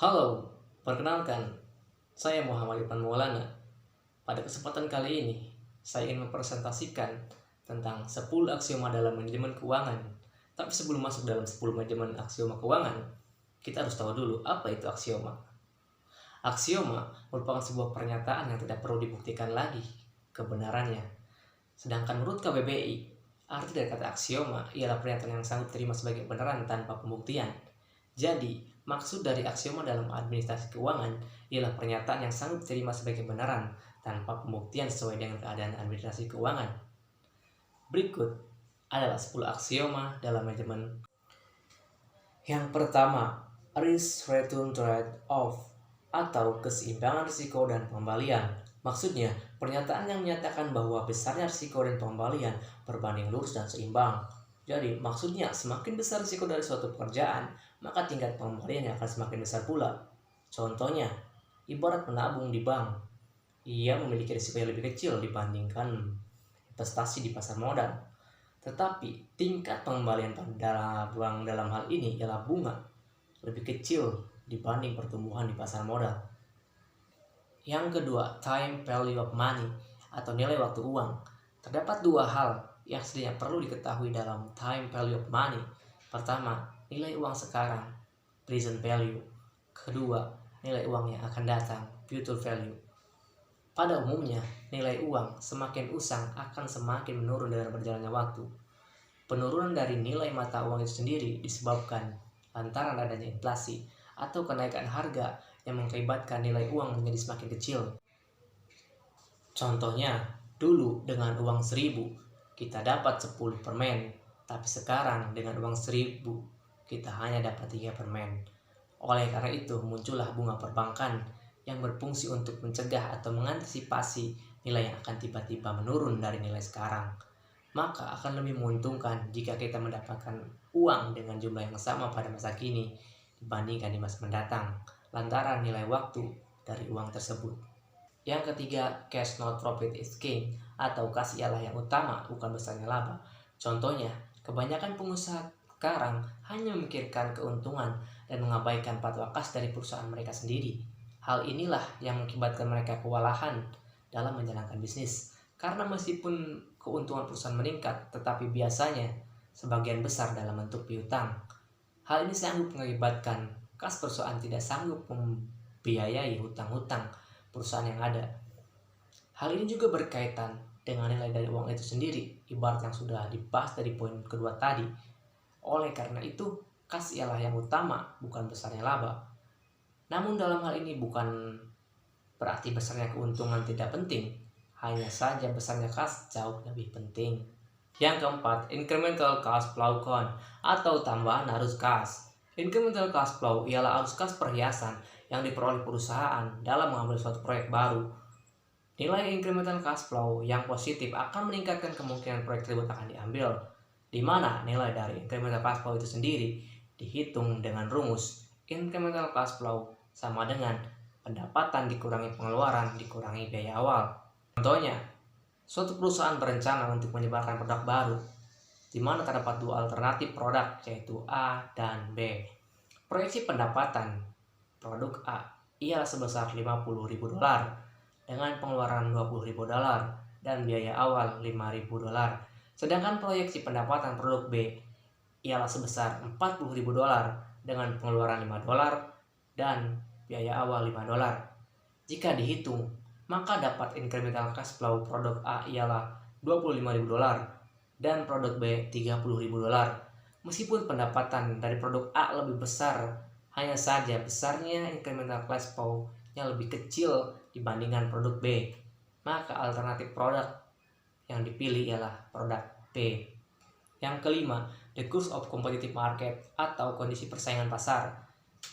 Halo, perkenalkan, saya Muhammad Irfan Maulana. Pada kesempatan kali ini, saya ingin mempresentasikan tentang 10 aksioma dalam manajemen keuangan. Tapi sebelum masuk dalam 10 manajemen aksioma keuangan, kita harus tahu dulu apa itu aksioma. Aksioma merupakan sebuah pernyataan yang tidak perlu dibuktikan lagi kebenarannya. Sedangkan menurut KBBI, arti dari kata aksioma ialah pernyataan yang sanggup terima sebagai kebenaran tanpa pembuktian. Jadi, maksud dari aksioma dalam administrasi keuangan ialah pernyataan yang sanggup diterima sebagai kebenaran tanpa pembuktian sesuai dengan keadaan administrasi keuangan. Berikut adalah 10 aksioma dalam manajemen. Yang pertama, risk-return trade-off atau keseimbangan risiko dan pengembalian. Maksudnya, pernyataan yang menyatakan bahwa besarnya risiko dan pengembalian berbanding lurus dan seimbang. Jadi, maksudnya semakin besar risiko dari suatu pekerjaan, maka tingkat pengembaliannya akan semakin besar pula. Contohnya, ibarat menabung di bank. Ia memiliki risiko yang lebih kecil dibandingkan investasi di pasar modal. Tetapi, tingkat pengembalian pada bank dalam hal ini ialah bunga lebih kecil dibanding pertumbuhan di pasar modal. Yang kedua, time value of money atau nilai waktu uang. Terdapat dua hal yang setidaknya perlu diketahui dalam time value of money. Pertama, nilai uang sekarang, present value. Kedua, nilai uang yang akan datang, future value. Pada umumnya, nilai uang semakin usang akan semakin menurun dengan berjalannya waktu. Penurunan dari nilai mata uang itu sendiri disebabkan lantaran adanya inflasi atau kenaikan harga yang mengakibatkan nilai uang menjadi semakin kecil. Contohnya, dulu dengan uang 1.000 kita dapat 10 permen, tapi sekarang dengan uang 1.000 kita hanya dapat 3 permen. Oleh karena itu muncullah bunga perbankan yang berfungsi untuk mencegah atau mengantisipasi nilai yang akan tiba-tiba menurun dari nilai sekarang. Maka akan lebih menguntungkan jika kita mendapatkan uang dengan jumlah yang sama pada masa kini dibandingkan di masa mendatang, lantaran nilai waktu dari uang tersebut. Yang ketiga, cash not profit is king, atau kas ialah yang utama, bukan besarnya laba. Contohnya, kebanyakan pengusaha sekarang hanya memikirkan keuntungan dan mengabaikan fatwa kas dari perusahaan mereka sendiri. Hal inilah yang mengakibatkan mereka kewalahan dalam menjalankan bisnis. Karena meskipun keuntungan perusahaan meningkat, tetapi biasanya sebagian besar dalam bentuk piutang. Hal ini sanggup mengakibatkan kas perusahaan tidak sanggup membiayai hutang-hutang perusahaan yang ada. Hal ini juga berkaitan dengan nilai dari uang itu sendiri, ibarat yang sudah dibahas dari poin kedua tadi. Oleh karena itu, kas ialah yang utama, bukan besarnya laba. Namun dalam hal ini bukan berarti besarnya keuntungan tidak penting, hanya saja besarnya kas jauh lebih penting. Yang keempat, incremental cash flow count atau tambahan arus kas. Incremental cash flow ialah arus kas perhiasan yang diperoleh perusahaan dalam mengambil suatu proyek baru. Nilai incremental cash flow yang positif akan meningkatkan kemungkinan proyek tersebut akan diambil, di mana nilai dari incremental cash flow itu sendiri dihitung dengan rumus incremental cash flow sama dengan pendapatan dikurangi pengeluaran dikurangi biaya awal. Contohnya, suatu perusahaan berencana untuk menyebarkan produk baru, di mana terdapat dua alternatif produk, yaitu A dan B. Proyeksi pendapatan produk A ialah sebesar $50.000 dengan pengeluaran $20.000 dan biaya awal $5.000. Sedangkan proyeksi pendapatan produk B ialah sebesar $40.000 dengan pengeluaran $5 dan biaya awal $5. Jika dihitung, maka dapat incremental cash flow produk A ialah $25.000 dan produk B $30.000. Meskipun pendapatan dari produk A lebih besar, hanya saja besarnya incremental cash flow yang lebih kecil dibandingkan produk B. Maka alternatif produk yang dipilih ialah produk B. Yang kelima, the course of competitive market atau kondisi persaingan pasar.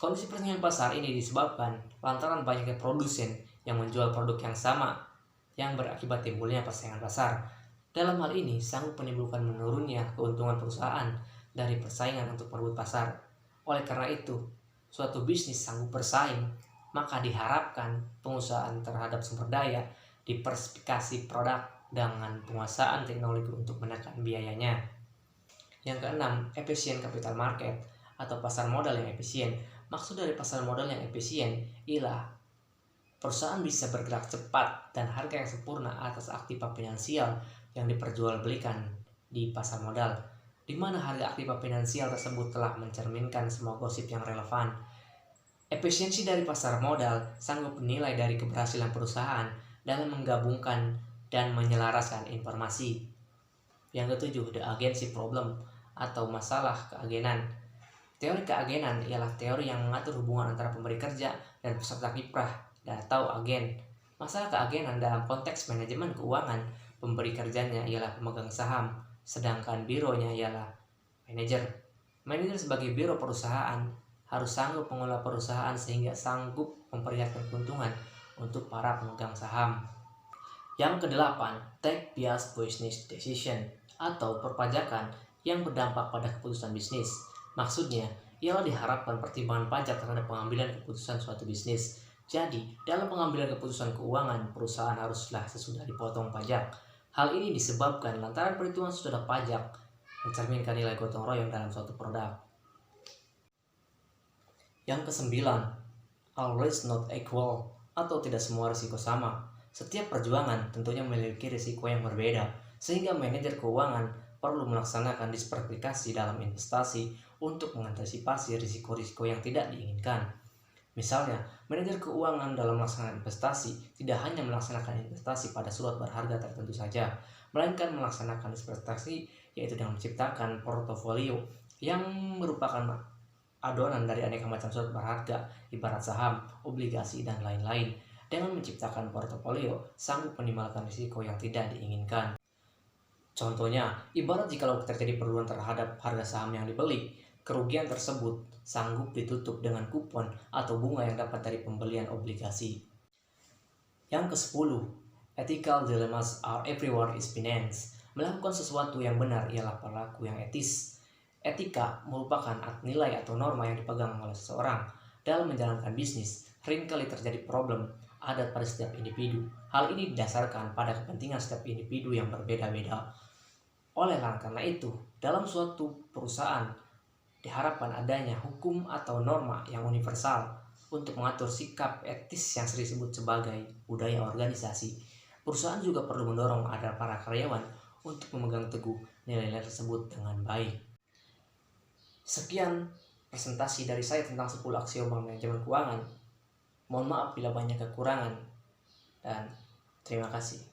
Kondisi persaingan pasar ini disebabkan lantaran banyaknya produsen yang menjual produk yang sama, yang berakibat timbulnya persaingan pasar. Dalam hal ini, sanggup menimbulkan menurunnya keuntungan perusahaan dari persaingan untuk merebut pasar. Oleh karena itu, suatu bisnis sanggup bersaing, maka diharapkan pengusahaan terhadap sumber daya, diversifikasi produk dengan penguasaan teknologi untuk menekan biayanya. Yang keenam, efisien capital market atau pasar modal yang efisien. Maksud dari pasar modal yang efisien ialah perusahaan bisa bergerak cepat dan harga yang sempurna atas aktiva finansial yang diperjualbelikan di pasar modal, di mana harga aktiva finansial tersebut telah mencerminkan semua gosip yang relevan. Efisiensi dari pasar modal sanggup menilai dari keberhasilan perusahaan dalam menggabungkan dan menyelaraskan informasi. Yang ketujuh, the agency problem atau masalah keagenan. Teori keagenan ialah teori yang mengatur hubungan antara pemberi kerja dan peserta kiprah atau agen. Masalah keagenan dalam konteks manajemen keuangan, pemberi kerjanya ialah pemegang saham, sedangkan bironya ialah manajer. Manajer sebagai biro perusahaan harus sanggup mengelola perusahaan sehingga sanggup memperlihatkan keuntungan untuk para pemegang saham. Yang kedelapan, take bias business decision atau perpajakan yang berdampak pada keputusan bisnis. Maksudnya, ialah diharapkan pertimbangan pajak terhadap pengambilan keputusan suatu bisnis. Jadi, dalam pengambilan keputusan keuangan, perusahaan haruslah sesudah dipotong pajak. Hal ini disebabkan lantaran perhitungan sesudah pajak mencerminkan nilai gotong royong dalam suatu produk. Yang kesembilan, all risk not equal atau tidak semua risiko sama. Setiap perjuangan tentunya memiliki risiko yang berbeda, sehingga manajer keuangan perlu melaksanakan diversifikasi dalam investasi untuk mengantisipasi risiko-risiko yang tidak diinginkan. Misalnya, manajer keuangan dalam melaksanakan investasi tidak hanya melaksanakan investasi pada surat berharga tertentu saja, melainkan melaksanakan investasi yaitu dengan menciptakan portofolio yang merupakan adonan dari aneka macam surat berharga, ibarat saham, obligasi, dan lain-lain. Dengan menciptakan portofolio, sanggup meminimalkan risiko yang tidak diinginkan. Contohnya, ibarat jikalau terjadi penurunan terhadap harga saham yang dibeli, kerugian tersebut sanggup ditutup dengan kupon atau bunga yang dapat dari pembelian obligasi. Yang ke-10, ethical dilemmas are everywhere is finance. Melakukan sesuatu yang benar ialah perilaku yang etis. Etika merupakan nilai atau norma yang dipegang oleh seseorang dalam menjalankan bisnis. Seringkali terjadi problem adat pada setiap individu. Hal ini didasarkan pada kepentingan setiap individu yang berbeda-beda. Oleh karena itu, dalam suatu perusahaan diharapkan adanya hukum atau norma yang universal untuk mengatur sikap etis yang sering disebut sebagai budaya organisasi. Perusahaan juga perlu mendorong agar para karyawan untuk memegang teguh nilai-nilai tersebut dengan baik. Sekian presentasi dari saya tentang 10 aksioma manajemen keuangan. Mohon maaf bila banyak kekurangan dan terima kasih.